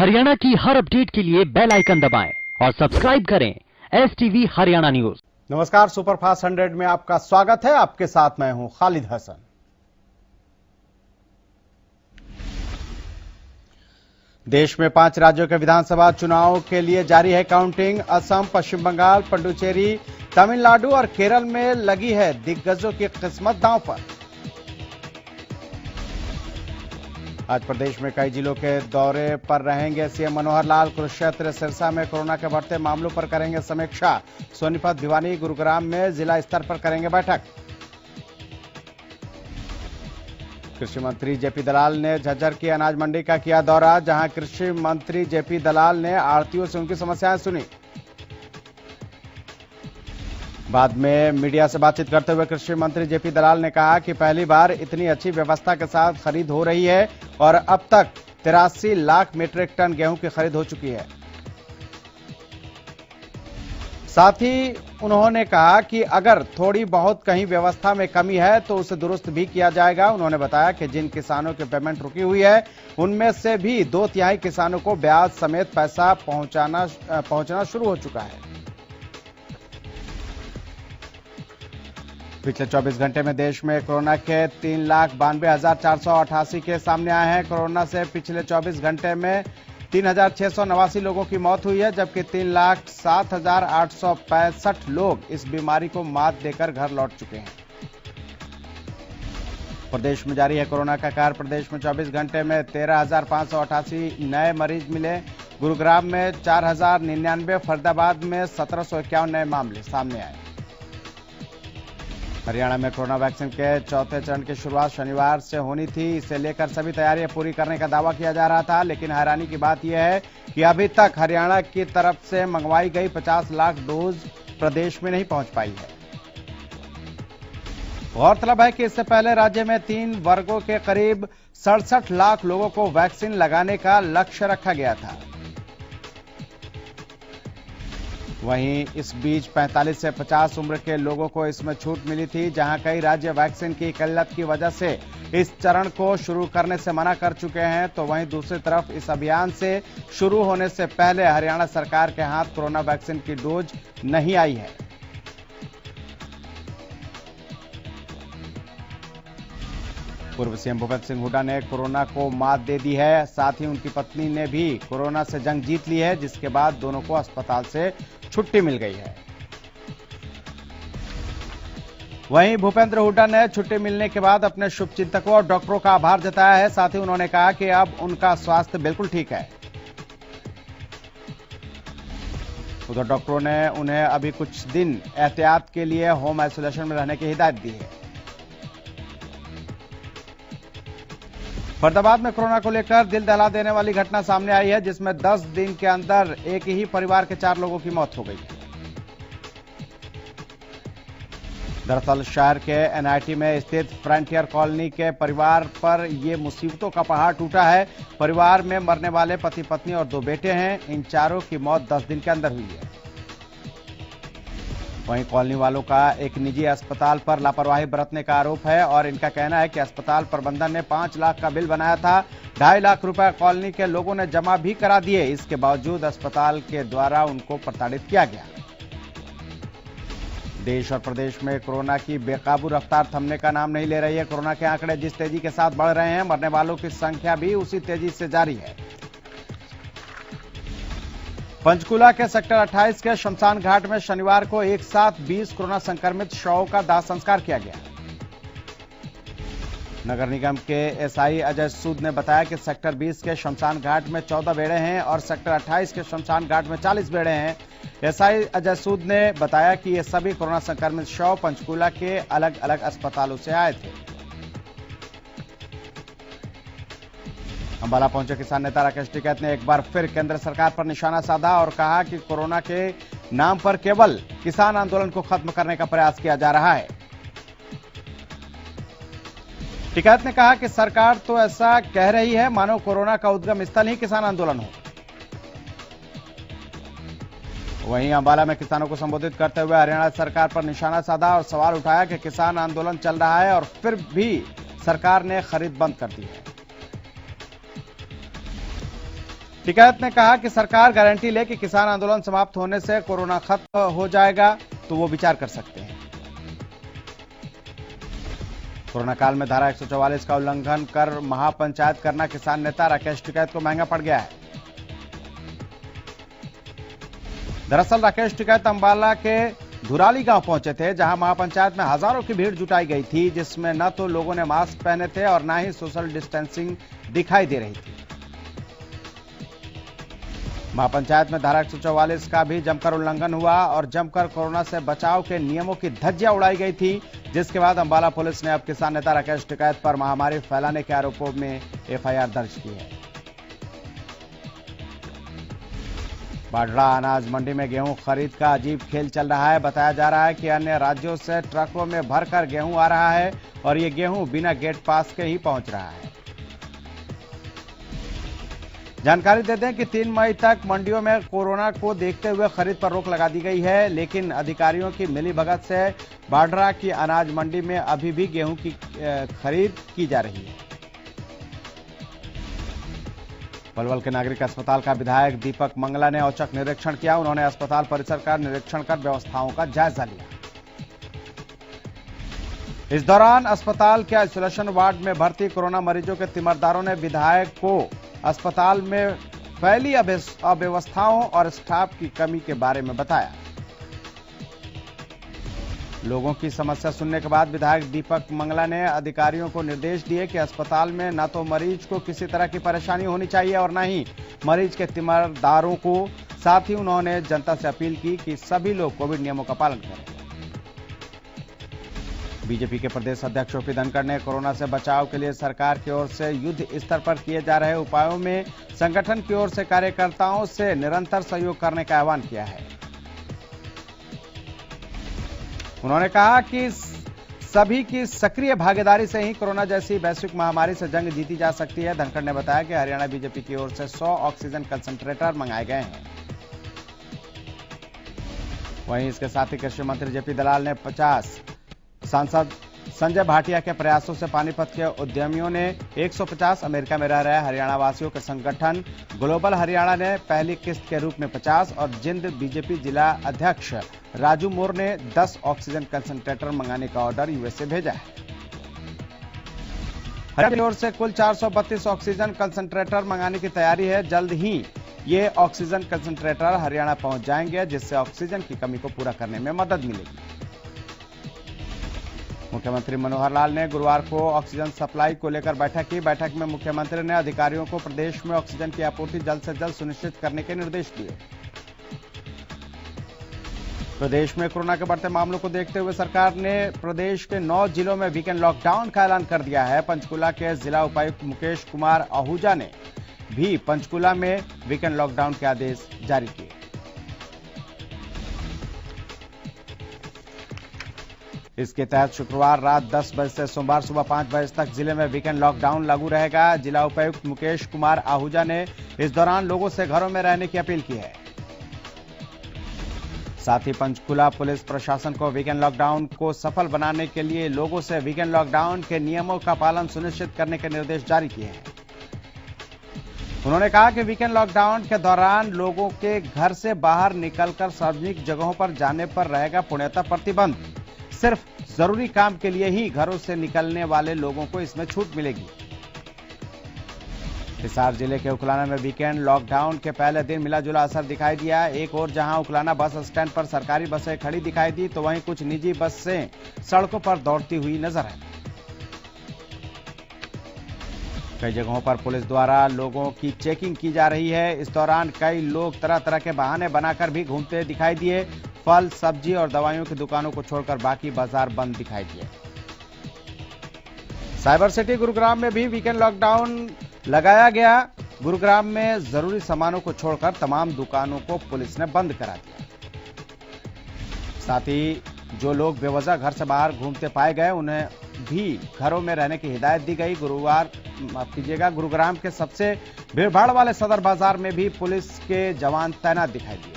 हरियाणा की हर अपडेट के लिए बेल आइकन दबाएं और सब्सक्राइब करें STV हरियाणा न्यूज। नमस्कार, सुपरफास्ट 100 में आपका स्वागत है। आपके साथ मैं हूं खालिद हसन। देश में 5 राज्यों के विधानसभा चुनाव के लिए जारी है काउंटिंग। असम, पश्चिम बंगाल, पुडुचेरी, तमिलनाडु और केरल में लगी है दिग्गजों की किस्मत दांव पर। आज प्रदेश में कई जिलों के दौरे पर रहेंगे सीएम मनोहर लाल। कुरुक्षेत्र, सिरसा में कोरोना के बढ़ते मामलों पर करेंगे समीक्षा। सोनीपत, भिवानी, गुरुग्राम में जिला स्तर पर करेंगे बैठक। कृषि मंत्री जेपी दलाल ने झज्जर की अनाज मंडी का किया दौरा, जहां कृषि मंत्री जेपी दलाल ने आढ़तियों से उनकी समस्याएं सुनी। बाद में मीडिया से बातचीत करते हुए कृषि मंत्री जेपी दलाल ने कहा कि पहली बार इतनी अच्छी व्यवस्था के साथ खरीद हो रही है और अब तक 83 लाख मीट्रिक टन गेहूं की खरीद हो चुकी है। साथ ही उन्होंने कहा कि अगर थोड़ी बहुत कहीं व्यवस्था में कमी है तो उसे दुरुस्त भी किया जाएगा। उन्होंने बताया कि जिन किसानों की पेमेंट रुकी हुई है उनमें से भी 2/3 किसानों को ब्याज समेत पैसा पहुंचना शुरू हो चुका है। पिछले 24 घंटे में देश में कोरोना के 3,92,488 केस सामने आए हैं। कोरोना से पिछले 24 घंटे में 3,689 लोगों की मौत हुई है, जबकि 3,07,865 लोग इस बीमारी को मात देकर घर लौट चुके हैं। प्रदेश में जारी है कोरोना का कहर। प्रदेश में 24 घंटे में 13,588 नए मरीज मिले। गुरुग्राम में 4,099, फरीदाबाद में 1,751 नए मामले सामने आए। हरियाणा में कोरोना वैक्सीन के चौथे चरण की शुरुआत शनिवार से होनी थी। इसे लेकर सभी तैयारियां पूरी करने का दावा किया जा रहा था, लेकिन हैरानी की बात यह है कि अभी तक हरियाणा की तरफ से मंगवाई गई 50 लाख डोज प्रदेश में नहीं पहुंच पाई है। गौरतलब है कि इससे पहले राज्य में 3 वर्गों के करीब 67 लाख लोगों को वैक्सीन लगाने का लक्ष्य रखा गया था। वहीं इस बीच 45 से 50 उम्र के लोगों को इसमें छूट मिली थी, जहां कई राज्य वैक्सीन की किल्लत की वजह से इस चरण को शुरू करने से मना कर चुके हैं। तो वहीं दूसरी तरफ इस अभियान से शुरू होने से पहले हरियाणा सरकार के हाथ कोरोना वैक्सीन की डोज नहीं आई है। पूर्व सीएम भूपेंद्र सिंह हुड्डा ने कोरोना को मात दे दी है। साथ ही उनकी पत्नी ने भी कोरोना से जंग जीत ली है, जिसके बाद दोनों को अस्पताल से छुट्टी मिल गई है। वहीं भूपेंद्र हुड्डा ने छुट्टी मिलने के बाद अपने शुभचिंतकों और डॉक्टरों का आभार जताया है। साथ ही उन्होंने कहा कि अब उनका स्वास्थ्य बिल्कुल ठीक है। उधर डॉक्टरों ने उन्हें अभी कुछ दिन एहतियात के लिए होम आइसोलेशन में रहने की हिदायत दी है। फरीदाबाद में कोरोना को लेकर दिल दहला देने वाली घटना सामने आई है, जिसमें 10 दिन के अंदर एक ही परिवार के 4 लोगों की मौत हो गई। दरअसल शहर के NIT में स्थित फ्रंटियर कॉलोनी के परिवार पर यह मुसीबतों का पहाड़ टूटा है। परिवार में मरने वाले पति पत्नी और 2 बेटे हैं। इन चारों की मौत 10 दिन के अंदर हुई है। वहीं कॉलोनी वालों का एक निजी अस्पताल पर लापरवाही बरतने का आरोप है और इनका कहना है कि अस्पताल प्रबंधन ने 5 लाख का बिल बनाया था। 2.5 लाख रुपए कॉलोनी के लोगों ने जमा भी करा दिए। इसके बावजूद अस्पताल के द्वारा उनको प्रताड़ित किया गया। देश और प्रदेश में कोरोना की बेकाबू रफ्तार थमने का नाम नहीं ले रही है। कोरोना के आंकड़े जिस तेजी के साथ बढ़ रहे हैं, मरने वालों की संख्या भी उसी तेजी से जारी है। पंचकूला के सेक्टर 28 के शमशान घाट में शनिवार को एक साथ 20 कोरोना संक्रमित शवों का दाह संस्कार किया गया। नगर निगम के SI अजय सूद ने बताया कि सेक्टर 20 के शमशान घाट में 14 बेड़े हैं और सेक्टर 28 के शमशान घाट में 40 बेड़े हैं। SI अजय सूद ने बताया कि ये सभी कोरोना संक्रमित शव पंचकूला के अलग अलग अस्पतालों से आए थे। अंबाला पहुंचे किसान नेता राकेश टिकैत ने एक बार फिर केंद्र सरकार पर निशाना साधा और कहा कि कोरोना के नाम पर केवल किसान आंदोलन को खत्म करने का प्रयास किया जा रहा है। टिकैत ने कहा कि सरकार तो ऐसा कह रही है मानो कोरोना का उद्गम स्थल ही किसान आंदोलन हो। वहीं अंबाला में किसानों को संबोधित करते हुए हरियाणा सरकार पर निशाना साधा और सवाल उठाया कि किसान आंदोलन चल रहा है और फिर भी सरकार ने खरीद बंद कर दी है। टिकैत ने कहा कि सरकार गारंटी ले कि किसान आंदोलन समाप्त होने से कोरोना खत्म हो जाएगा तो वो विचार कर सकते हैं। कोरोना काल में धारा 144 का उल्लंघन कर महापंचायत करना किसान नेता राकेश टिकैत को महंगा पड़ गया है। दरअसल राकेश टिकैत अंबाला के धुराली गांव पहुंचे थे, जहां महापंचायत में हजारों की भीड़ जुटाई गई थी, जिसमें न तो लोगों ने मास्क पहने थे और न ही सोशल डिस्टेंसिंग दिखाई दे रही थी। महापंचायत में धारा 144 का भी जमकर उल्लंघन हुआ और जमकर कोरोना से बचाव के नियमों की धज्जियां उड़ाई गई थी, जिसके बाद अंबाला पुलिस ने अब किसान नेता राकेश टिकैत पर महामारी फैलाने के आरोपों में एफआईआर दर्ज की है। बाढ़ड़ा अनाज मंडी में गेहूं खरीद का अजीब खेल चल रहा है। बताया जा रहा है कि अन्य राज्यों से ट्रकों में भरकर गेहूं आ रहा है और ये गेहूं बिना गेट पास के ही पहुंच रहा है। जानकारी देते हैं कि 3 मई तक मंडियों में कोरोना को देखते हुए खरीद पर रोक लगा दी गई है, लेकिन अधिकारियों की मिलीभगत से बाढ़ड़ा की अनाज मंडी में अभी भी गेहूं की खरीद की जा रही है। पलवल के नागरिक अस्पताल का विधायक दीपक मंगला ने औचक निरीक्षण किया। उन्होंने अस्पताल परिसर का निरीक्षण कर व्यवस्थाओं का जायजा लिया। इस दौरान अस्पताल के आइसोलेशन वार्ड में भर्ती कोरोना मरीजों के तीमारदारों ने विधायक को अस्पताल में फैली अव्यवस्थाओं और स्टाफ की कमी के बारे में बताया। लोगों की समस्या सुनने के बाद विधायक दीपक मंगला ने अधिकारियों को निर्देश दिए कि अस्पताल में न तो मरीज को किसी तरह की परेशानी होनी चाहिए और न ही मरीज के तीमारदारों को। साथ ही उन्होंने जनता से अपील की कि सभी लोग कोविड नियमों का पालन करें। बीजेपी के प्रदेश अध्यक्ष ओपी धनखड़ ने कोरोना से बचाव के लिए सरकार की ओर से युद्ध स्तर पर किए जा रहे उपायों में संगठन की ओर से कार्यकर्ताओं से निरंतर सहयोग करने का आह्वान किया है। उन्होंने कहा कि सभी की सक्रिय भागीदारी से ही कोरोना जैसी वैश्विक महामारी से जंग जीती जा सकती है। धनखड़ ने बताया कि हरियाणा बीजेपी की ओर से 100 ऑक्सीजन कंसंट्रेटर मंगाए गए हैं। वहीं इसके साथ ही कृषि मंत्री जेपी दलाल ने 50 सांसद संजय भाटिया के प्रयासों से पानीपत के उद्यमियों ने 150, अमेरिका में रह रहे हरियाणा वासियों के संगठन ग्लोबल हरियाणा ने पहली किस्त के रूप में 50 और जिंद बीजेपी जिला अध्यक्ष राजू मोर ने 10 ऑक्सीजन कंसंट्रेटर मंगाने का ऑर्डर यूएसए भेजा है। हरियाणा की ओर से कुल 432 ऑक्सीजन कंसंट्रेटर मंगाने की तैयारी है। जल्द ही ये ऑक्सीजन कंसंट्रेटर हरियाणा पहुंच जाएंगे, जिससे ऑक्सीजन की कमी को पूरा करने में मदद मिलेगी। मुख्यमंत्री मनोहर लाल ने गुरुवार को ऑक्सीजन सप्लाई को लेकर बैठक की। बैठक में मुख्यमंत्री ने अधिकारियों को प्रदेश में ऑक्सीजन की आपूर्ति जल्द से जल्द सुनिश्चित करने के निर्देश दिए। प्रदेश में कोरोना के बढ़ते मामलों को देखते हुए सरकार ने प्रदेश के 9 जिलों में वीकेंड लॉकडाउन का ऐलान कर दिया है। पंचकुला के जिला उपायुक्त मुकेश कुमार आहूजा ने भी पंचकुला में वीकेंड लॉकडाउन के आदेश जारी किए। इसके तहत शुक्रवार रात 10 बजे से सोमवार सुबह 5 बजे तक जिले में वीकेंड लॉकडाउन लागू रहेगा। जिला उपायुक्त मुकेश कुमार आहूजा ने इस दौरान लोगों से घरों में रहने की अपील की है। साथ ही पंचकुला पुलिस प्रशासन को वीकेंड लॉकडाउन को सफल बनाने के लिए लोगों से वीकेंड लॉकडाउन के नियमों का पालन सुनिश्चित करने के निर्देश जारी किए हैं। उन्होंने कहा कि वीकेंड लॉकडाउन के दौरान लोगों के घर से बाहर निकलकर सार्वजनिक जगहों पर जाने पर रहेगा पूर्णतः प्रतिबंध। सिर्फ जरूरी काम के लिए ही घरों से निकलने वाले लोगों को इसमें छूट मिलेगी। हिसार जिले के उकलाना में वीकेंड लॉकडाउन के पहले दिन मिला जुला असर दिखाई दिया। एक और जहां उकलाना बस स्टैंड पर सरकारी बसें खड़ी दिखाई दी, तो वहीं कुछ निजी बसें सड़कों पर दौड़ती हुई नजर आई। कई जगहों पर पुलिस द्वारा लोगों की चेकिंग की जा रही है। इस दौरान कई लोग तरह तरह के बहाने बनाकर भी घूमते दिखाई दिए। फल, सब्जी और दवाइयों की दुकानों को छोड़कर बाकी बाजार बंद दिखाई दिए। साइबर सिटी गुरुग्राम में भी वीकेंड लॉकडाउन लगाया गया। गुरुग्राम में जरूरी सामानों को छोड़कर तमाम दुकानों को पुलिस ने बंद करा दिया। साथ ही जो लोग बेवजह घर से बाहर घूमते पाए गए, उन्हें भी घरों में रहने की हिदायत दी गई। गुरुग्राम के सबसे भीड़भाड़ वाले सदर बाजार में भी पुलिस के जवान तैनात दिखाई दिए।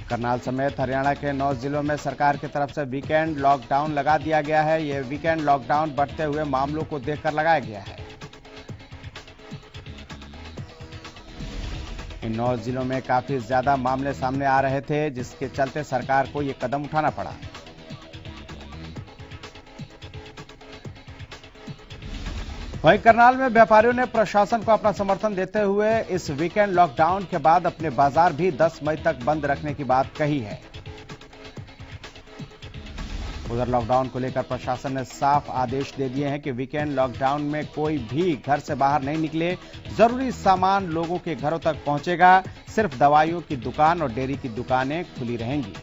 करनाल समेत हरियाणा के 9 जिलों में सरकार की तरफ से वीकेंड लॉकडाउन लगा दिया गया है। यह वीकेंड लॉकडाउन बढ़ते हुए मामलों को देखकर लगाया गया है। इन 9 जिलों में काफी ज्यादा मामले सामने आ रहे थे, जिसके चलते सरकार को यह कदम उठाना पड़ा। वहीं करनाल में व्यापारियों ने प्रशासन को अपना समर्थन देते हुए इस वीकेंड लॉकडाउन के बाद अपने बाजार भी 10 मई तक बंद रखने की बात कही है। उधर लॉकडाउन को लेकर प्रशासन ने साफ आदेश दे दिए हैं कि वीकेंड लॉकडाउन में कोई भी घर से बाहर नहीं निकले। जरूरी सामान लोगों के घरों तक पहुंचेगा। सिर्फ दवाइयों की दुकान और डेयरी की दुकानें खुली रहेंगी।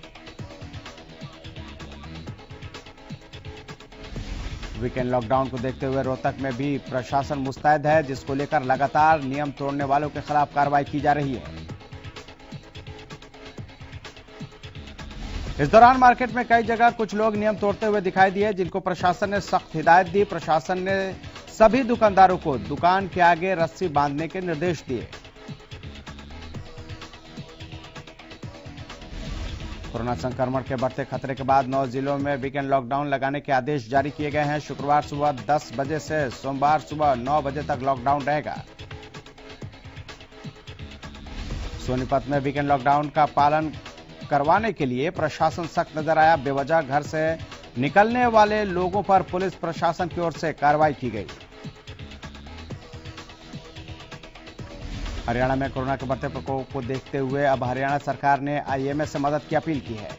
वीकेंड लॉकडाउन को देखते हुए रोहतक में भी प्रशासन मुस्तैद है, जिसको लेकर लगातार नियम तोड़ने वालों के खिलाफ कार्रवाई की जा रही है। इस दौरान मार्केट में कई जगह कुछ लोग नियम तोड़ते हुए दिखाई दिए, जिनको प्रशासन ने सख्त हिदायत दी। प्रशासन ने सभी दुकानदारों को दुकान के आगे रस्सी बांधने के निर्देश दिए। कोरोना संक्रमण के बढ़ते खतरे के बाद 9 जिलों में वीकेंड लॉकडाउन लगाने के आदेश जारी किए गए हैं। शुक्रवार सुबह 10 बजे से सोमवार सुबह 9 बजे तक लॉकडाउन रहेगा। सोनीपत में वीकेंड लॉकडाउन का पालन करवाने के लिए प्रशासन सख्त नजर आया। बेवजह घर से निकलने वाले लोगों पर पुलिस प्रशासन की ओर से कार्रवाई की गई। हरियाणा में कोरोना के बढ़ते प्रकोप को देखते हुए अब हरियाणा सरकार ने आईएमए से मदद की अपील की है।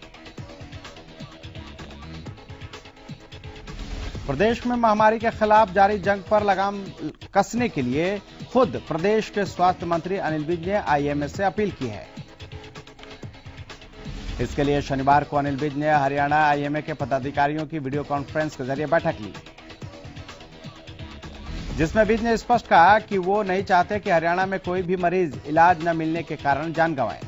प्रदेश में महामारी के खिलाफ जारी जंग पर लगाम कसने के लिए खुद प्रदेश के स्वास्थ्य मंत्री अनिल विज ने आईएमए से अपील की है। इसके लिए शनिवार को अनिल विज ने हरियाणा आईएमए के पदाधिकारियों की वीडियो कॉन्फ्रेंस के जरिए बैठक ली, जिसमें विज ने स्पष्ट कहा कि वो नहीं चाहते कि हरियाणा में कोई भी मरीज इलाज न मिलने के कारण जान गंवाए।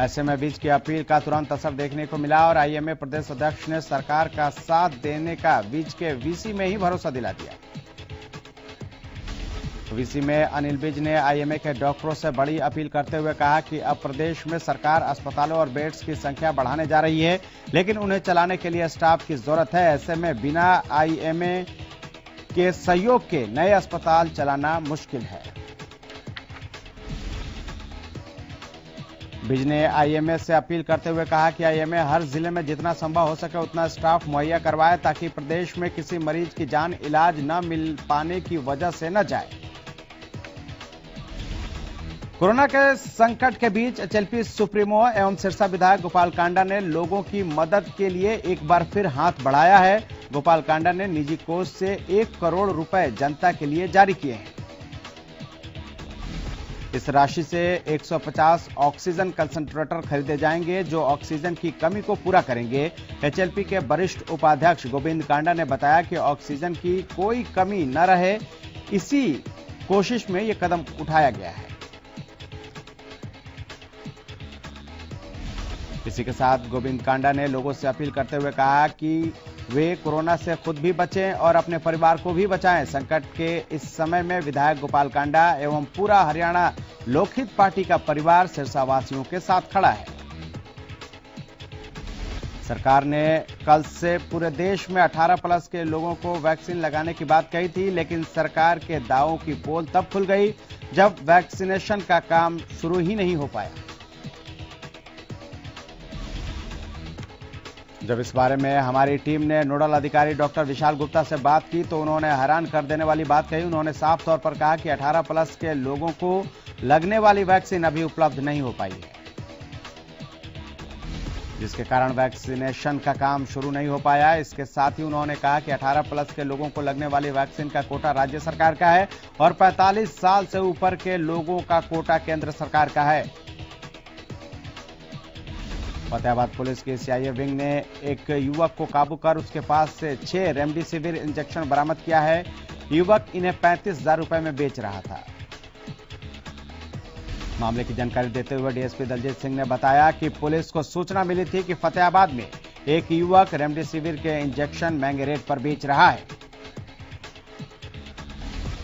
ऐसे में विज की अपील का तुरंत असर देखने को मिला और आईएमए प्रदेश अध्यक्ष ने सरकार का साथ देने का विज के वीसी में ही भरोसा दिला दिया। वीसी में अनिल विज ने आईएमए के डॉक्टरों से बड़ी अपील करते हुए कहा कि अब प्रदेश में सरकार अस्पतालों और बेड्स की संख्या बढ़ाने जा रही है, लेकिन उन्हें चलाने के लिए स्टाफ की जरूरत है। ऐसे में बिना आईएमए के सहयोग के नए अस्पताल चलाना मुश्किल है। विज ने आईएमए से अपील करते हुए कहा कि आईएमए हर जिले में जितना संभव हो सके उतना स्टाफ मुहैया करवाए, ताकि प्रदेश में किसी मरीज की जान इलाज न मिल पाने की वजह से न जाए। कोरोना के संकट के बीच एचएलपी सुप्रीमो एवं सिरसा विधायक गोपाल कांडा ने लोगों की मदद के लिए एक बार फिर हाथ बढ़ाया है। गोपाल कांडा ने निजी कोष से 1 करोड़ रुपए जनता के लिए जारी किए हैं। इस राशि से 150 ऑक्सीजन कंसंट्रेटर खरीदे जाएंगे, जो ऑक्सीजन की कमी को पूरा करेंगे। एचएलपी के वरिष्ठ उपाध्यक्ष गोविंद कांडा ने बताया कि ऑक्सीजन की कोई कमी न रहे, इसी कोशिश में यह कदम उठाया गया है। इसी के साथ गोविंद कांडा ने लोगों से अपील करते हुए कहा कि वे कोरोना से खुद भी बचें और अपने परिवार को भी बचाएं। संकट के इस समय में विधायक गोपाल कांडा एवं पूरा हरियाणा लोकहित पार्टी का परिवार सिरसावासियों के साथ खड़ा है। सरकार ने कल से पूरे देश में 18+ के लोगों को वैक्सीन लगाने की बात कही थी, लेकिन सरकार के दावों की पोल तब खुल गई जब वैक्सीनेशन का काम शुरू ही नहीं हो पाया। जब इस बारे में हमारी टीम ने नोडल अधिकारी डॉक्टर विशाल गुप्ता से बात की तो उन्होंने हैरान कर देने वाली बात कही। उन्होंने साफ तौर पर कहा कि 18+ के लोगों को लगने वाली वैक्सीन अभी उपलब्ध नहीं हो पाई है, जिसके कारण वैक्सीनेशन का काम शुरू नहीं हो पाया। इसके साथ ही उन्होंने कहा कि 18+ के लोगों को लगने वाली वैक्सीन का कोटा राज्य सरकार का है और 45 साल से ऊपर के लोगों का कोटा केंद्र सरकार का है। फतेहाबाद पुलिस की सीआईए विंग ने एक युवक को काबू कर उसके पास से 6 रेमडेसिविर इंजेक्शन बरामद किया है। युवक इन्हें 35,000 रुपए में बेच रहा था। मामले की जानकारी देते हुए डीएसपी दलजीत सिंह ने बताया कि पुलिस को सूचना मिली थी कि फतेहाबाद में एक युवक रेमडेसिविर के इंजेक्शन महंगे रेट पर बेच रहा है।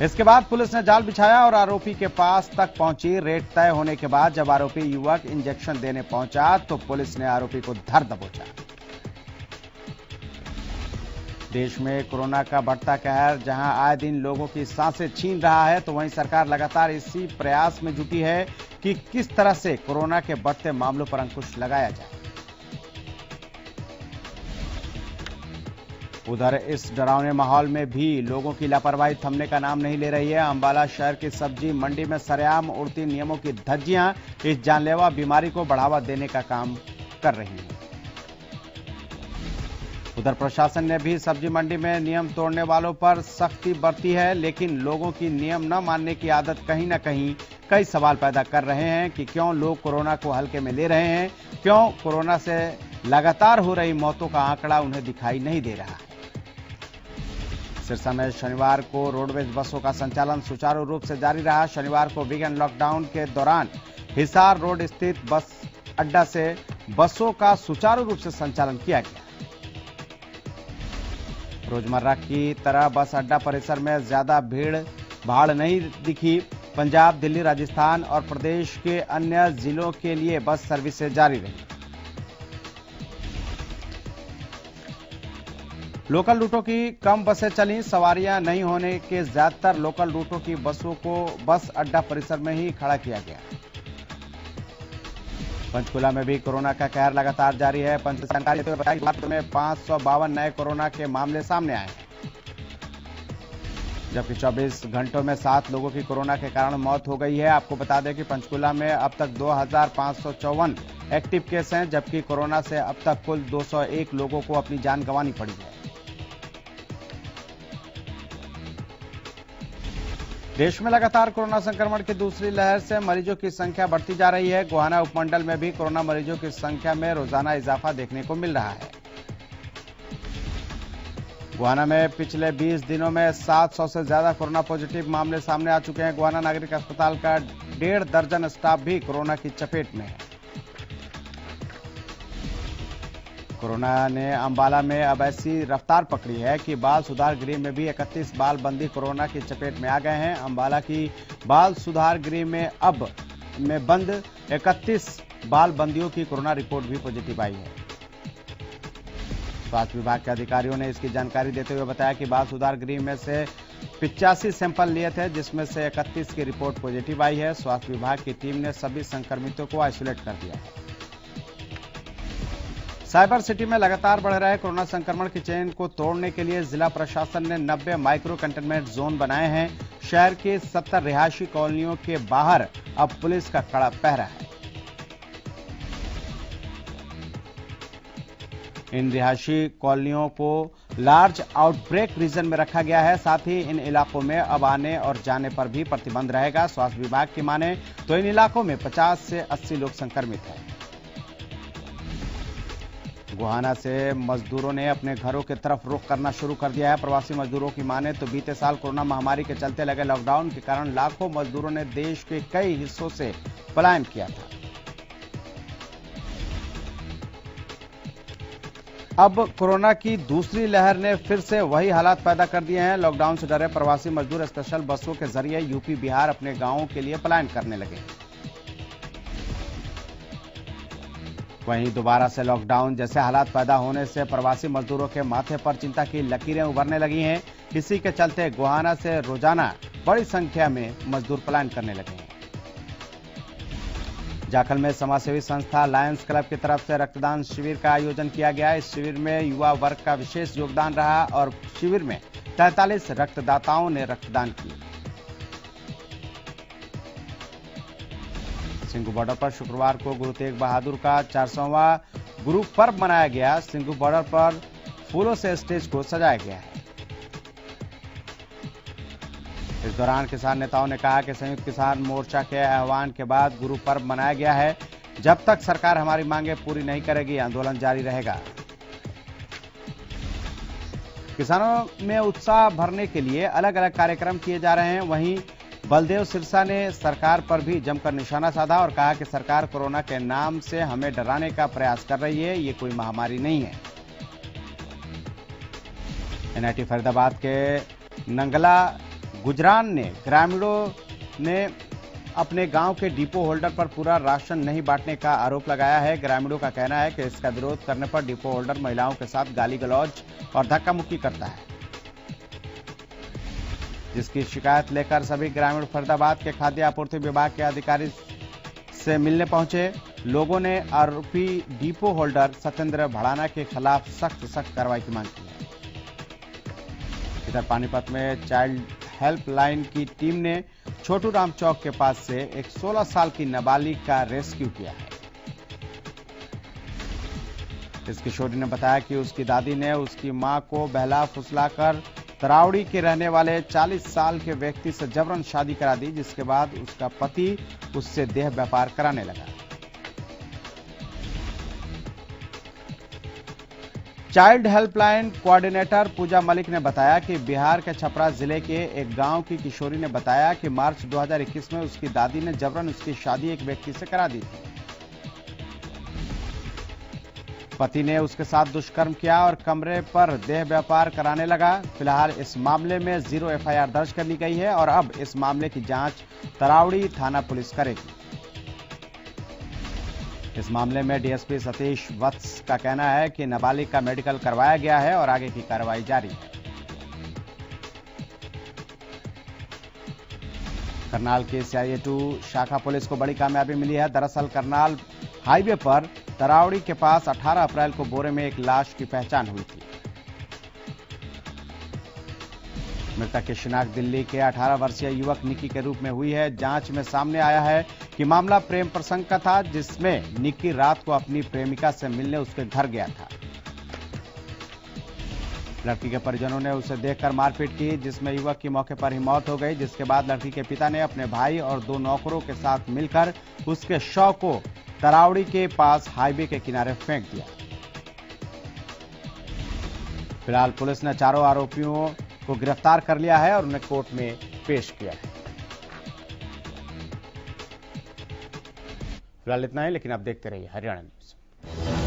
इसके बाद पुलिस ने जाल बिछाया और आरोपी के पास तक पहुंची। रेट तय होने के बाद जब आरोपी युवक इंजेक्शन देने पहुंचा तो पुलिस ने आरोपी को धर दबोचा। देश में कोरोना का बढ़ता कहर जहां आए दिन लोगों की सांसें छीन रहा है, तो वहीं सरकार लगातार इसी प्रयास में जुटी है कि किस तरह से कोरोना के बढ़ते मामलों पर अंकुश लगाया जाए। उधर इस डरावने माहौल में भी लोगों की लापरवाही थमने का नाम नहीं ले रही है। अंबाला शहर की सब्जी मंडी में सरेआम उड़ती नियमों की धज्जियां इस जानलेवा बीमारी को बढ़ावा देने का काम कर रही हैं। उधर प्रशासन ने भी सब्जी मंडी में नियम तोड़ने वालों पर सख्ती बरती है, लेकिन लोगों की नियम न मानने की आदत कहीं न कहीं कई सवाल पैदा कर रहे हैं कि क्यों लोग कोरोना को हल्के में ले रहे हैं, क्यों कोरोना से लगातार हो रही मौतों का आंकड़ा उन्हें दिखाई नहीं दे रहा है। सिरसा में शनिवार को रोडवेज बसों का संचालन सुचारू रूप से जारी रहा। शनिवार को वीकेंड लॉकडाउन के दौरान हिसार रोड स्थित बस अड्डा से बसों का सुचारू रूप से संचालन किया गया। रोजमर्रा की तरह बस अड्डा परिसर में ज्यादा भीड़ भाड़ नहीं दिखी। पंजाब, दिल्ली, राजस्थान और प्रदेश के अन्य जिलों के लिए बस सर्विसेज जारी रही। लोकल रूटों की कम बसें चलीं। सवारियां नहीं होने के ज्यादातर लोकल रूटों की बसों को बस अड्डा परिसर में ही खड़ा किया गया। पंचकुला में भी कोरोना का कहर लगातार जारी है। पंचकुला जानकारी देते हुए बताया कि में 552 नए कोरोना के मामले सामने आए हैं, जबकि 24 घंटों में 7 लोगों की कोरोना के कारण मौत हो गई है। आपको बता दें कि पंचकुला में अब तक 2554 एक्टिव केस हैं, जबकि कोरोना से अब तक कुल 201 लोगों को अपनी जान गंवानी पड़ी है। देश में लगातार कोरोना संक्रमण की दूसरी लहर से मरीजों की संख्या बढ़ती जा रही है। गोहाना उपमंडल में भी कोरोना मरीजों की संख्या में रोजाना इजाफा देखने को मिल रहा है। गोहाना में पिछले 20 दिनों में 700 से ज्यादा कोरोना पॉजिटिव मामले सामने आ चुके हैं। गोहाना नागरिक अस्पताल का 1.5 दर्जन स्टाफ भी कोरोना की चपेट में है। कोरोना ने अंबाला में अब ऐसी रफ्तार पकड़ी है कि बाल सुधार गृह में भी 31 बाल बंदी कोरोना की चपेट में आ गए हैं। अंबाला की बाल सुधार गृह में अब में बंद 31 बाल बंदियों की कोरोना रिपोर्ट भी पॉजिटिव आई है। स्वास्थ्य विभाग के अधिकारियों ने इसकी जानकारी देते हुए बताया कि बाल सुधार गृह में से 85 सैंपल लिए थे, जिसमें से 31 की रिपोर्ट पॉजिटिव आई है। स्वास्थ्य विभाग की टीम ने सभी संक्रमितों को आइसोलेट कर दिया है। साइबर सिटी में लगातार बढ़ रहे कोरोना संक्रमण की चेन को तोड़ने के लिए जिला प्रशासन ने 90 माइक्रो कंटेनमेंट जोन बनाए हैं। शहर के 70 रिहायशी कॉलोनियों के बाहर अब पुलिस का कड़ा पहरा है। इन रिहायशी कॉलोनियों को लार्ज आउटब्रेक रीजन में रखा गया है। साथ ही इन इलाकों में अब आने और जाने पर भी प्रतिबंध रहेगा। स्वास्थ्य विभाग की माने तो इन इलाकों में 50 से 80 लोग संक्रमित हैं। गोहाना से मजदूरों ने अपने घरों की तरफ रुख करना शुरू कर दिया है। प्रवासी मजदूरों की माने तो बीते साल कोरोना महामारी के चलते लगे लॉकडाउन के कारण लाखों मजदूरों ने देश के कई हिस्सों से पलायन किया था। अब कोरोना की दूसरी लहर ने फिर से वही हालात पैदा कर दिए हैं। लॉकडाउन से डरे प्रवासी मजदूर स्पेशल बसों के जरिए यूपी, बिहार अपने गांवों के लिए पलायन करने लगे। वहीं दोबारा से लॉकडाउन जैसे हालात पैदा होने से प्रवासी मजदूरों के माथे पर चिंता की लकीरें उभरने लगी हैं। इसी के चलते गोहाना से रोजाना बड़ी संख्या में मजदूर पलायन करने लगे हैं। जाखल में समाजसेवी संस्था लायंस क्लब की तरफ से रक्तदान शिविर का आयोजन किया गया। इस शिविर में युवा वर्ग का विशेष योगदान रहा और शिविर में 43 रक्तदाताओं ने रक्तदान किया। सिंघू बॉर्डर पर शुक्रवार को गुरु तेग बहादुर का 400वां गुरु पर्व मनाया गया। सिंघू बॉर्डर पर फूलों से स्टेज को सजाया गया है। इस दौरान किसान नेताओं ने कहा कि संयुक्त किसान मोर्चा के आह्वान के बाद गुरु पर्व मनाया गया है। जब तक सरकार हमारी मांगे पूरी नहीं करेगी, आंदोलन जारी रहेगा। किसानों में उत्साह भरने के लिए अलग अलग कार्यक्रम किए जा रहे हैं। वहीं बलदेव सिरसा ने सरकार पर भी जमकर निशाना साधा और कहा कि सरकार कोरोना के नाम से हमें डराने का प्रयास कर रही है। ये कोई महामारी नहीं है। एनआईटी फरीदाबाद के नंगला गुजरान ने ग्रामीणों ने अपने गांव के डिपो होल्डर पर पूरा राशन नहीं बांटने का आरोप लगाया है। ग्रामीणों का कहना है कि इसका विरोध करने पर डिपो होल्डर महिलाओं के साथ गाली गलौज और धक्का मुक्की करता है, जिसकी शिकायत लेकर सभी ग्रामीण फरीदाबाद के खाद्य आपूर्ति विभाग के अधिकारी से मिलने पहुंचे। लोगों ने आरोपी डिपो होल्डर सत्येंद्र भड़ाना के खिलाफ सख्त कार्रवाई की मांग की है। इधर पानीपत में चाइल्ड हेल्पलाइन की टीम ने छोटू राम चौक के पास से एक 16 साल की नाबालिग का रेस्क्यू किया है। इस किशोरी ने बताया कि उसकी दादी ने उसकी मां को बहला फुसलाकर तरावड़ी के रहने वाले 40 साल के व्यक्ति से जबरन शादी करा दी, जिसके बाद उसका पति उससे देह व्यापार कराने लगा। चाइल्ड हेल्पलाइन कोऑर्डिनेटर पूजा मलिक ने बताया कि बिहार के छपरा जिले के एक गांव की किशोरी ने बताया कि मार्च 2021 में उसकी दादी ने जबरन उसकी शादी एक व्यक्ति से करा दी थी। पति ने उसके साथ दुष्कर्म किया और कमरे पर देह व्यापार कराने लगा। फिलहाल इस मामले में 0 एफआईआर दर्ज कर ली गई है और अब इस मामले की जांच तरावड़ी थाना पुलिस करेगी। इस मामले में डीएसपी सतीश वत्स का कहना है कि नाबालिग का मेडिकल करवाया गया है और आगे की कार्रवाई जारी है। करनाल की CIA2 शाखा पुलिस को बड़ी कामयाबी मिली है। दरअसल करनाल हाईवे पर तरावड़ी के पास 18 अप्रैल को बोरे में एक लाश की पहचान हुई थी। मृतक की शिनाख्त दिल्ली के 18 वर्षीय युवक निकी के रूप में हुई है। जांच में सामने आया है कि मामला प्रेम प्रसंग का था, जिसमें निकी रात को अपनी प्रेमिका से मिलने उसके घर गया था। लड़की के परिजनों ने उसे देखकर मारपीट की, जिसमें युवक की मौके पर ही मौत हो गई। जिसके बाद लड़की के पिता ने अपने भाई और 2 नौकरों के साथ मिलकर उसके शव को तरावड़ी के पास हाईवे के किनारे फेंक दिया। फिलहाल पुलिस ने चारों आरोपियों को गिरफ्तार कर लिया है और उन्हें कोर्ट में पेश किया है। फिलहाल इतना ही, लेकिन आप देखते रहिए हरियाणा न्यूज।